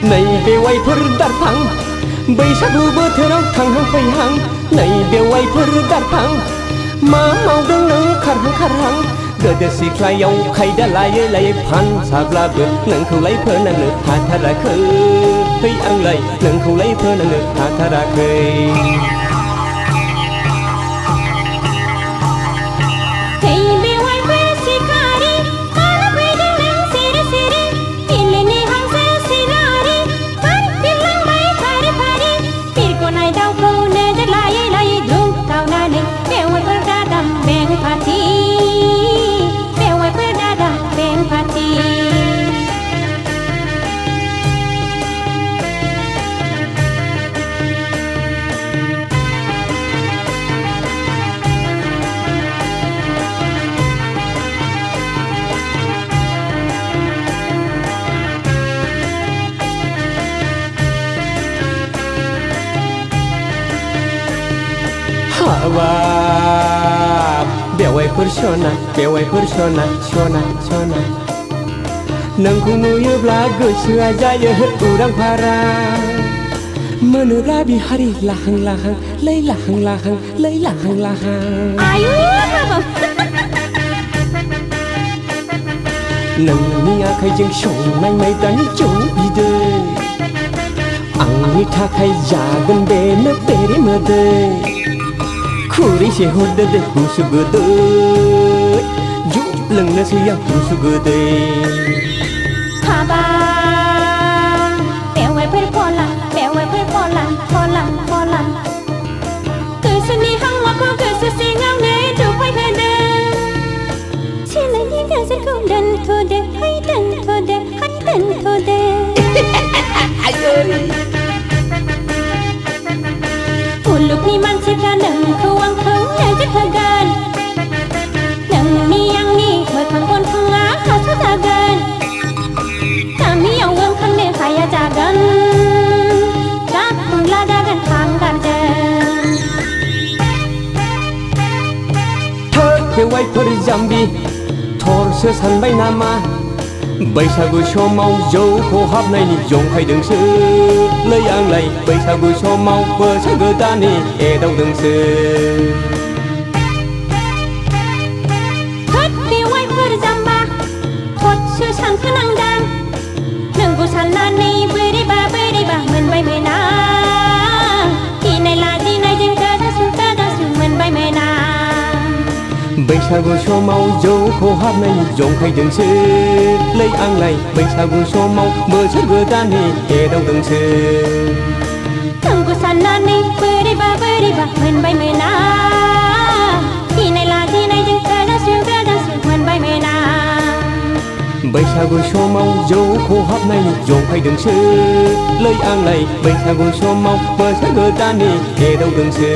नै बेवाइफोर दारफां बैसागु बोथोराव थांहां फैहां नै बेवाइफोर दारफां मा मावदों नों खारहां खारहां गोदो सिख्लायाव खायदा लायै लायै फानसाब्लाबो नोंखौलाय फोनांनो हाथाराखै आंलाय नोंखौलाय फोनांनो हाथाराखै हाबाब बेवाइफोर सना बेवाइफोर सना सना सना नोंखौ नुयोब्ला गोसोआ जायो उरां फारां मोनोब्ला बिहारि लाहां लाहां लै लाहां लाहां लै लाहां लाहां आयु हाबाब नोंनि आखाइजों संनाय माइब्रानि जौ बिदै आंनि थाखाय जागोन बेनो बेरे मोदै खुरैसे हरदो दे गुसु गोदै ज' लोंनोसै आं गुसु गोदै हाबाब बेवाइफोर फलां फलां गोसोनि हांमाखौ गोसो सिङावनो दुफायहोदों सिनायनि गोसोखौ दोनथ'दो है दोनथ'दो है दोनथ'दो मुलुगनि मानसिफ्रा नोंखौ आंखौ नोजोर होगोन नोंनि आंनि मोखां गन्थङा हास'जागोन गामियाव ओंखारनो हाया जागोन जाखुंला जागोन हांगारजों थोद बेवाइफोर जाम्बि थरसो सानबाय नामा बैसागु समाव जौ खहाबनायनि जंखायदोंसो लै आंलाय बैसागु समाव बोसोर गोदाननि एदावदोंसो थोद बेवाइफोर जाम्बा थदसो सानखोनांदां नोंखौ साननानै बोरैबा मोनबाय मोना गिनाय लाजिनायजों गोदासु मोनबाय मोना बैसागु समाव जौ खहाबनायनि जंखायदोंसो लै आंलाय बैसागु समाव बोसोर गोदाननि एदावदोंसो नोंखौ साननानै बोरैबा मोनबाय मोना गिनाय लाजिनायजों गोदासु मोनबाय मोना बैसागु समाव जौ खहाबनायनि जंखायदोंसो लै आंलाय बैसागु समाव बोसोर गोदाननि एदावदोंसो